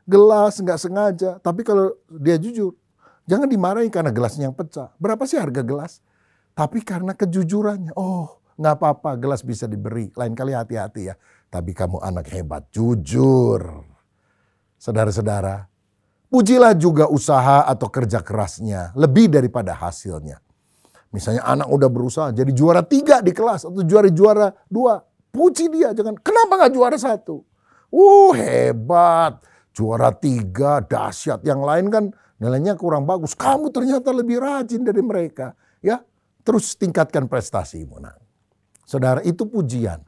gelas nggak sengaja." Tapi kalau dia jujur, jangan dimarahi karena gelasnya yang pecah. Berapa sih harga gelas? Tapi karena kejujurannya, "Oh, nggak apa-apa, gelas bisa diberi. Lain kali hati-hati ya. Tapi kamu anak hebat, jujur." Saudara-saudara, pujilah juga usaha atau kerja kerasnya lebih daripada hasilnya. Misalnya anak udah berusaha jadi juara 3 di kelas atau juara 2. Puji dia, jangan kenapa nggak juara 1? Hebat, juara 3, dahsyat. Yang lain kan nilainya kurang bagus. Kamu ternyata lebih rajin dari mereka. Ya, terus tingkatkan prestasimu. Nah, saudara, itu pujian.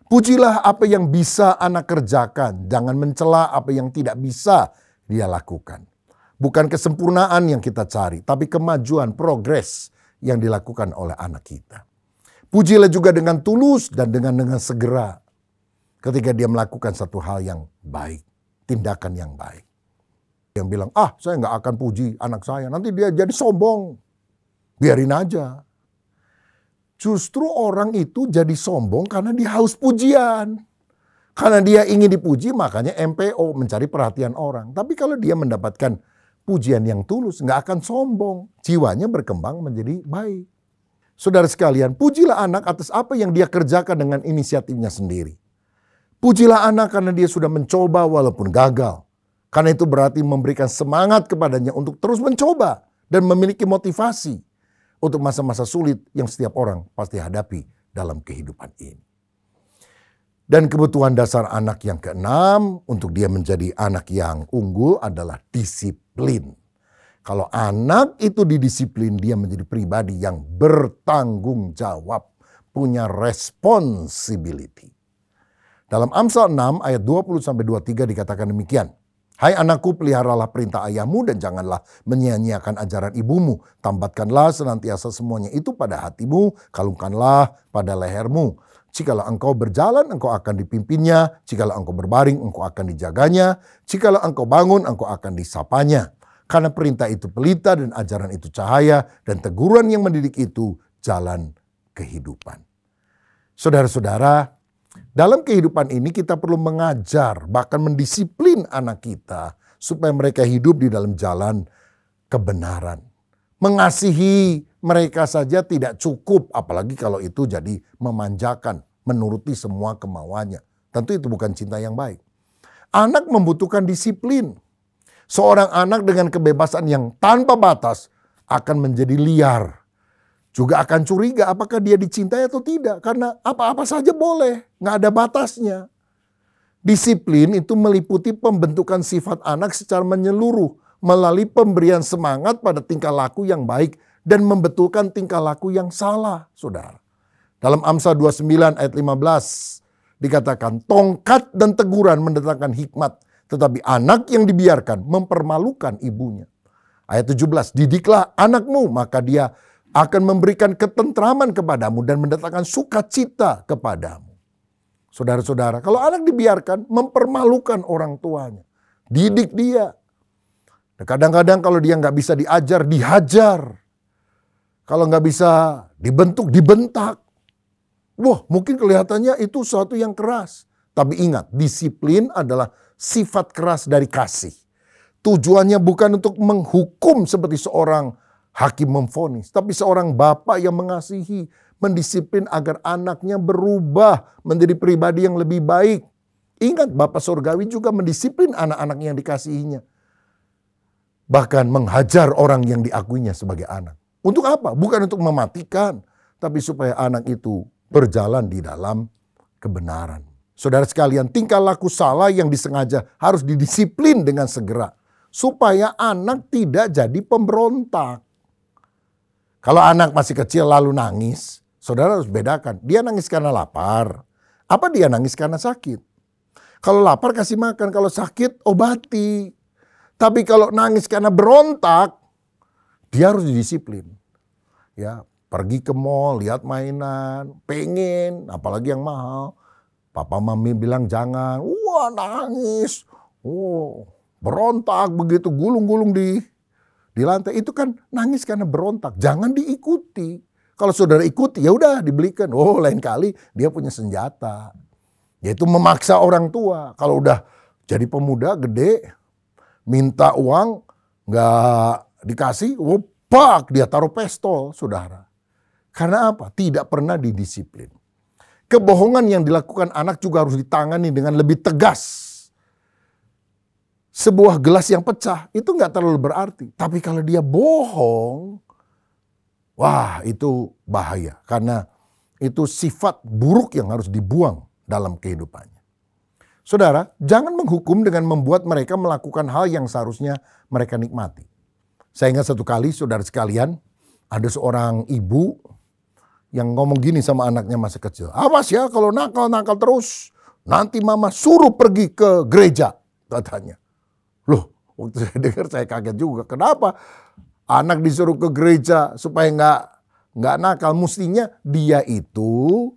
Pujilah apa yang bisa anak kerjakan. Jangan mencela apa yang tidak bisa dia lakukan. Bukan kesempurnaan yang kita cari, tapi kemajuan, progres yang dilakukan oleh anak kita. Pujilah juga dengan tulus dan dengan segera ketika dia melakukan satu hal yang baik, tindakan yang baik. Yang bilang, saya nggak akan puji anak saya, nanti dia jadi sombong. Biarin aja. Justru orang itu jadi sombong karena dia haus pujian. Karena dia ingin dipuji, makanya MPO, mencari perhatian orang. Tapi kalau dia mendapatkan pujian yang tulus, nggak akan sombong. Jiwanya berkembang menjadi baik. Saudara sekalian, pujilah anak atas apa yang dia kerjakan dengan inisiatifnya sendiri. Pujilah anak karena dia sudah mencoba walaupun gagal. Karena itu berarti memberikan semangat kepadanya untuk terus mencoba dan memiliki motivasi untuk masa-masa sulit yang setiap orang pasti hadapi dalam kehidupan ini. Dan kebutuhan dasar anak yang keenam untuk dia menjadi anak yang unggul adalah disiplin. Kalau anak itu didisiplin, dia menjadi pribadi yang bertanggung jawab, punya responsibility. Dalam Amsal 6 ayat 20-23 dikatakan demikian. "Hai anakku, peliharalah perintah ayahmu dan janganlah menyia-nyiakan ajaran ibumu. Tambatkanlah senantiasa semuanya itu pada hatimu, kalungkanlah pada lehermu. Jikalau engkau berjalan, engkau akan dipimpinnya. Jikalau engkau berbaring, engkau akan dijaganya. Jikalau engkau bangun, engkau akan disapanya. Karena perintah itu pelita dan ajaran itu cahaya. Dan teguran yang mendidik itu jalan kehidupan." Saudara-saudara, dalam kehidupan ini kita perlu mengajar, bahkan mendisiplin anak kita. Supaya mereka hidup di dalam jalan kebenaran. Mengasihi mereka saja tidak cukup, apalagi kalau itu jadi memanjakan, menuruti semua kemauannya. Tentu itu bukan cinta yang baik. Anak membutuhkan disiplin. Seorang anak dengan kebebasan yang tanpa batas akan menjadi liar. Juga akan curiga apakah dia dicintai atau tidak. Karena apa-apa saja boleh, nggak ada batasnya. Disiplin itu meliputi pembentukan sifat anak secara menyeluruh. Melalui pemberian semangat pada tingkah laku yang baik dan membetulkan tingkah laku yang salah, saudara. Dalam Amsal 29 ayat 15 dikatakan, "Tongkat dan teguran mendatangkan hikmat, tetapi anak yang dibiarkan mempermalukan ibunya." Ayat 17, "Didiklah anakmu, maka dia akan memberikan ketentraman kepadamu dan mendatangkan sukacita kepadamu." Saudara-saudara, kalau anak dibiarkan mempermalukan orang tuanya. Didik dia. Kadang-kadang kalau dia nggak bisa diajar, dihajar. Kalau nggak bisa dibentuk, dibentak. Wah, mungkin kelihatannya itu sesuatu yang keras. Tapi ingat, disiplin adalah sifat keras dari kasih. Tujuannya bukan untuk menghukum seperti seorang hakim memvonis. Tapi seorang bapak yang mengasihi, mendisiplin agar anaknya berubah menjadi pribadi yang lebih baik. Ingat, Bapak Surgawi juga mendisiplin anak-anak yang dikasihinya. Bahkan menghajar orang yang diakuinya sebagai anak. Untuk apa? Bukan untuk mematikan, tapi supaya anak itu berjalan di dalam kebenaran. Saudara sekalian, tingkah laku salah yang disengaja harus didisiplin dengan segera. Supaya anak tidak jadi pemberontak. Kalau anak masih kecil lalu nangis, saudara harus bedakan. Dia nangis karena lapar. Apa dia nangis karena sakit? Kalau lapar kasih makan, kalau sakit obati. Tapi kalau nangis karena berontak, dia harus didisiplin. Ya, pergi ke mall, lihat mainan, pengen, apalagi yang mahal. Papa mami bilang jangan, wah nangis. Oh, berontak begitu, gulung-gulung di lantai, itu kan nangis karena berontak. Jangan diikuti. Kalau saudara ikuti, ya udah dibelikan. Oh, lain kali dia punya senjata, yaitu memaksa orang tua. Kalau udah jadi pemuda gede, minta uang, nggak dikasih, pak, dia taruh pistol, saudara. Karena apa? Tidak pernah didisiplin. Kebohongan yang dilakukan anak juga harus ditangani dengan lebih tegas. Sebuah gelas yang pecah itu nggak terlalu berarti. Tapi kalau dia bohong, wah itu bahaya. Karena itu sifat buruk yang harus dibuang dalam kehidupannya. Saudara, jangan menghukum dengan membuat mereka melakukan hal yang seharusnya mereka nikmati. Saya ingat satu kali, saudara sekalian, ada seorang ibu yang ngomong gini sama anaknya masih kecil. Awas ya kalau nakal-nakal terus, nanti mama suruh pergi ke gereja, katanya. Loh, waktu saya dengar saya kaget juga. Kenapa anak disuruh ke gereja supaya nggak nakal? Mestinya dia itu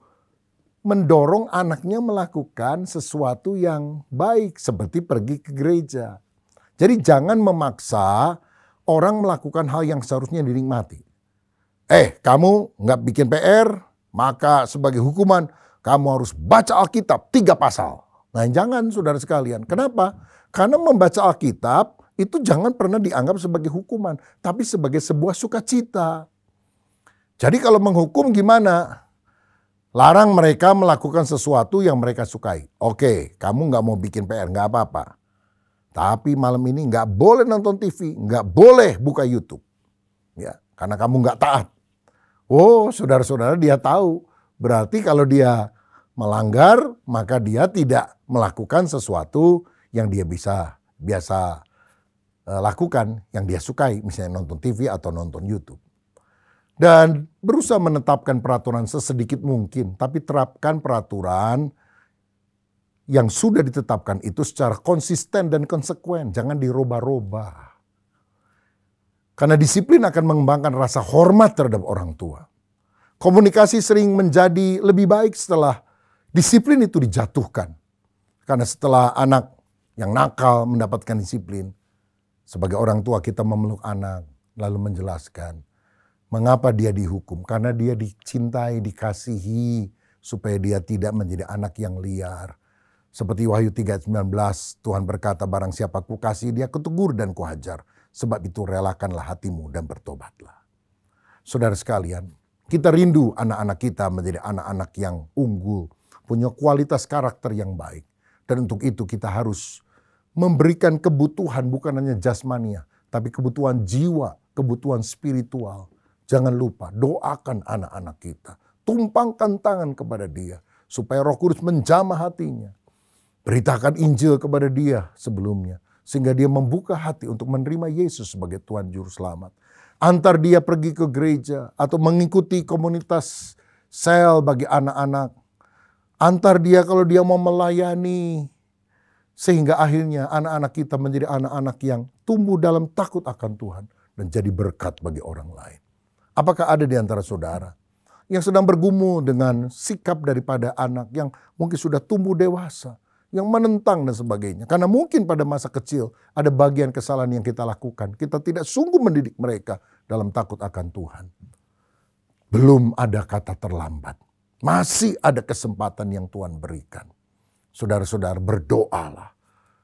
mendorong anaknya melakukan sesuatu yang baik seperti pergi ke gereja. Jadi jangan memaksa orang melakukan hal yang seharusnya dinikmati. Kamu nggak bikin PR, maka sebagai hukuman kamu harus baca Alkitab 3 pasal. Nah jangan saudara sekalian. Kenapa? Karena membaca Alkitab itu jangan pernah dianggap sebagai hukuman, tapi sebagai sebuah sukacita. Jadi kalau menghukum gimana? Larang mereka melakukan sesuatu yang mereka sukai. Oke, kamu nggak mau bikin PR, nggak apa-apa. Tapi malam ini nggak boleh nonton TV, nggak boleh buka YouTube. Ya, karena kamu nggak taat. Oh, saudara-saudara dia tahu. Berarti kalau dia melanggar, maka dia tidak melakukan sesuatu yang dia biasa lakukan, yang dia sukai. Misalnya nonton TV atau nonton YouTube. Dan berusaha menetapkan peraturan sesedikit mungkin. Tapi terapkan peraturan yang sudah ditetapkan itu secara konsisten dan konsekuen. Jangan dirubah-rubah. Karena disiplin akan mengembangkan rasa hormat terhadap orang tua. Komunikasi sering menjadi lebih baik setelah disiplin itu dijatuhkan. Karena setelah anak yang nakal mendapatkan disiplin, sebagai orang tua kita memeluk anak, lalu menjelaskan mengapa dia dihukum. Karena dia dicintai, dikasihi, supaya dia tidak menjadi anak yang liar. Seperti Wahyu 3:19, Tuhan berkata, barang siapa kukasihi dia kutegur dan kuhajar. Sebab itu relakanlah hatimu dan bertobatlah. Saudara sekalian, kita rindu anak-anak kita menjadi anak-anak yang unggul, punya kualitas karakter yang baik. Dan untuk itu kita harus memberikan kebutuhan bukan hanya jasmania, tapi kebutuhan jiwa, kebutuhan spiritual. Jangan lupa doakan anak-anak kita. Tumpangkan tangan kepada dia supaya Roh Kudus menjamah hatinya. Beritakan Injil kepada dia sebelumnya. Sehingga dia membuka hati untuk menerima Yesus sebagai Tuhan Juru Selamat. Antar dia pergi ke gereja atau mengikuti komunitas sel bagi anak-anak. Antar dia kalau dia mau melayani. Sehingga akhirnya anak-anak kita menjadi anak-anak yang tumbuh dalam takut akan Tuhan. Dan jadi berkat bagi orang lain. Apakah ada di antara saudara yang sedang bergumul dengan sikap daripada anak yang mungkin sudah tumbuh dewasa, yang menentang dan sebagainya. Karena mungkin pada masa kecil ada bagian kesalahan yang kita lakukan. Kita tidak sungguh mendidik mereka dalam takut akan Tuhan. Belum ada kata terlambat. Masih ada kesempatan yang Tuhan berikan. Saudara-saudara, berdoalah.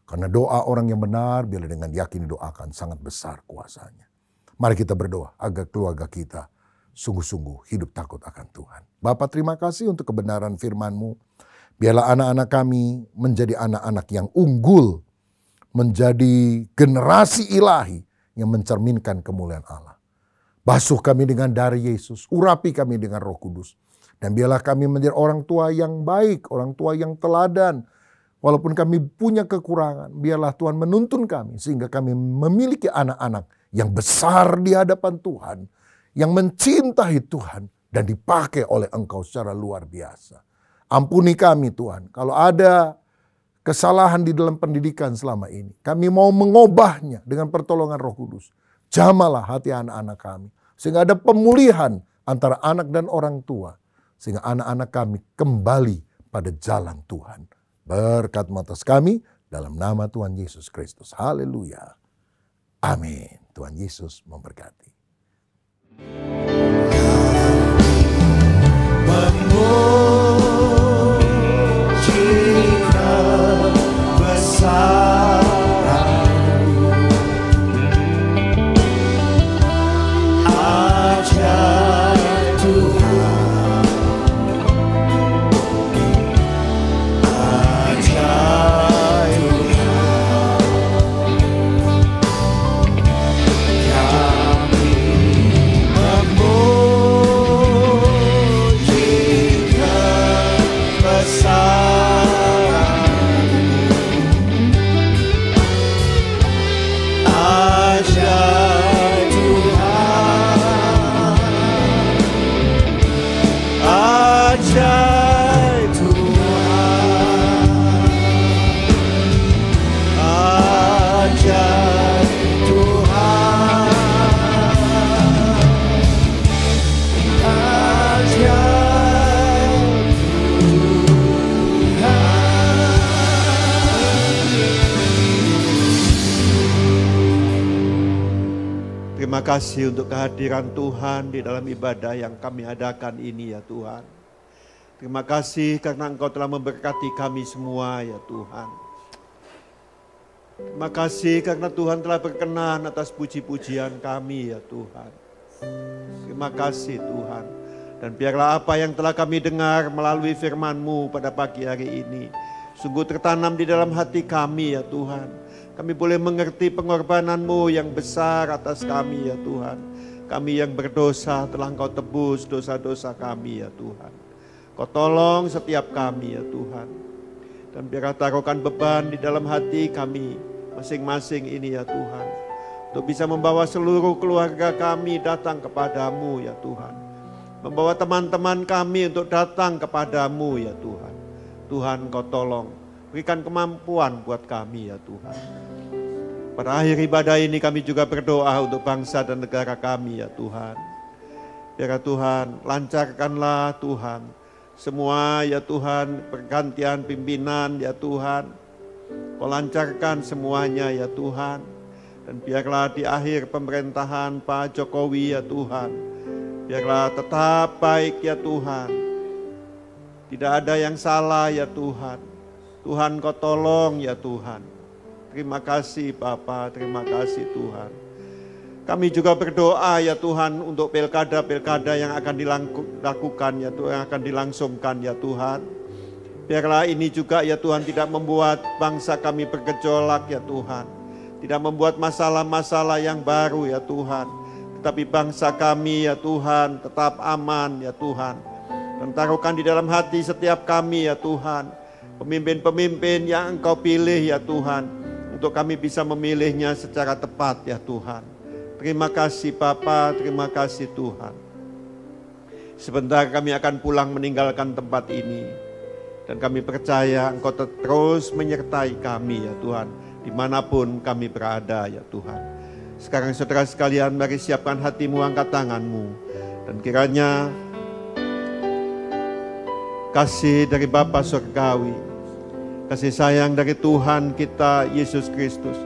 Karena doa orang yang benar bila dengan yakin didoakan sangat besar kuasanya. Mari kita berdoa agar keluarga kita sungguh-sungguh hidup takut akan Tuhan. Bapa, terima kasih untuk kebenaran firman-Mu. Biarlah anak-anak kami menjadi anak-anak yang unggul. Menjadi generasi ilahi yang mencerminkan kemuliaan Allah. Basuh kami dengan darah Yesus. Urapi kami dengan Roh Kudus. Dan biarlah kami menjadi orang tua yang baik. Orang tua yang teladan. Walaupun kami punya kekurangan. Biarlah Tuhan menuntun kami. Sehingga kami memiliki anak-anak yang besar di hadapan Tuhan. Yang mencintai Tuhan. Dan dipakai oleh Engkau secara luar biasa. Ampuni kami Tuhan, kalau ada kesalahan di dalam pendidikan selama ini. Kami mau mengubahnya dengan pertolongan Roh Kudus. Jamalah hati anak-anak kami. Sehingga ada pemulihan antara anak dan orang tua. Sehingga anak-anak kami kembali pada jalan Tuhan. Berkat atas kami, Dalam nama Tuhan Yesus Kristus. Haleluya. Amin. Tuhan Yesus memberkati. Terima kasih untuk kehadiran Tuhan di dalam ibadah yang kami adakan ini ya Tuhan. Terima kasih karena Engkau telah memberkati kami semua ya Tuhan. Terima kasih karena Tuhan telah berkenan atas puji-pujian kami ya Tuhan. Terima kasih Tuhan. Dan biarlah apa yang telah kami dengar melalui firman-Mu pada pagi hari ini sungguh tertanam di dalam hati kami ya Tuhan. Kami boleh mengerti pengorbanan-Mu yang besar atas kami ya Tuhan. Kami yang berdosa telah Engkau tebus dosa-dosa kami ya Tuhan. Kau tolong setiap kami ya Tuhan. Dan biarlah taruhkan beban di dalam hati kami masing-masing ini ya Tuhan. Untuk bisa membawa seluruh keluarga kami datang kepadamu ya Tuhan. Membawa teman-teman kami untuk datang kepadamu ya Tuhan. Tuhan Kau tolong. Berikan kemampuan buat kami ya Tuhan. Pada akhir ibadah ini kami juga berdoa untuk bangsa dan negara kami ya Tuhan. Biar Tuhan lancarkanlah Tuhan. Semua ya Tuhan pergantian pimpinan ya Tuhan. Kau lancarkan semuanya ya Tuhan. Dan biarlah di akhir pemerintahan Pak Jokowi ya Tuhan. Biarlah tetap baik ya Tuhan. Tidak ada yang salah ya Tuhan. Tuhan Kau tolong ya Tuhan. Terima kasih Bapa, terima kasih Tuhan. Kami juga berdoa ya Tuhan untuk pilkada-pilkada yang akan dilakukan ya Tuhan, yang akan dilangsungkan ya Tuhan. Biarlah ini juga ya Tuhan tidak membuat bangsa kami bergejolak ya Tuhan. Tidak membuat masalah-masalah yang baru ya Tuhan. Tetapi bangsa kami ya Tuhan tetap aman ya Tuhan. Dan taruhkan di dalam hati setiap kami ya Tuhan. Pemimpin-pemimpin yang Engkau pilih ya Tuhan. Untuk kami bisa memilihnya secara tepat ya Tuhan. Terima kasih Bapa, terima kasih Tuhan. Sebentar kami akan pulang meninggalkan tempat ini. Dan kami percaya Engkau terus menyertai kami ya Tuhan. Dimanapun kami berada ya Tuhan. Sekarang saudara sekalian mari siapkan hatimu, angkat tanganmu. Dan kiranya kasih dari Bapa Surgawi, kasih sayang dari Tuhan kita Yesus Kristus,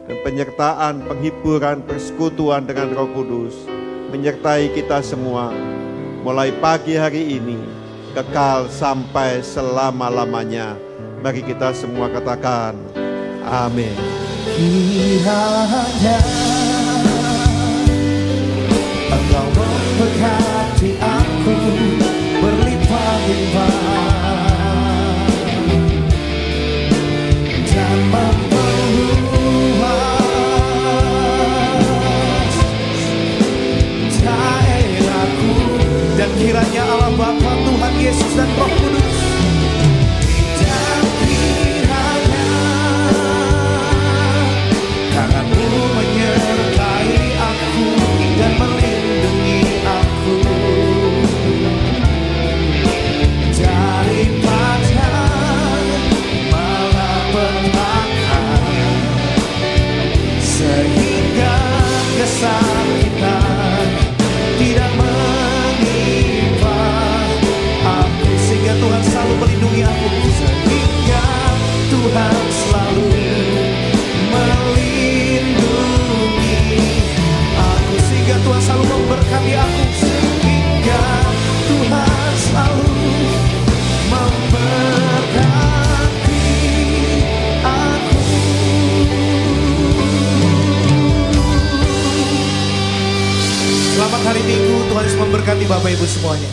dan penyertaan, penghiburan, persekutuan dengan Roh Kudus menyertai kita semua mulai pagi hari ini kekal sampai selama-lamanya. Mari kita semua katakan amin. Kiranya Engkau memberkati aku berlimpah-limpah dan memperluas daerahku, dan kiranya Allah Bapa, Tuhan Yesus dan Roh Kudus, dan kiranya tangan-Mu menyertai hari Minggu. Tuhan Yesus memberkati Bapak Ibu semuanya.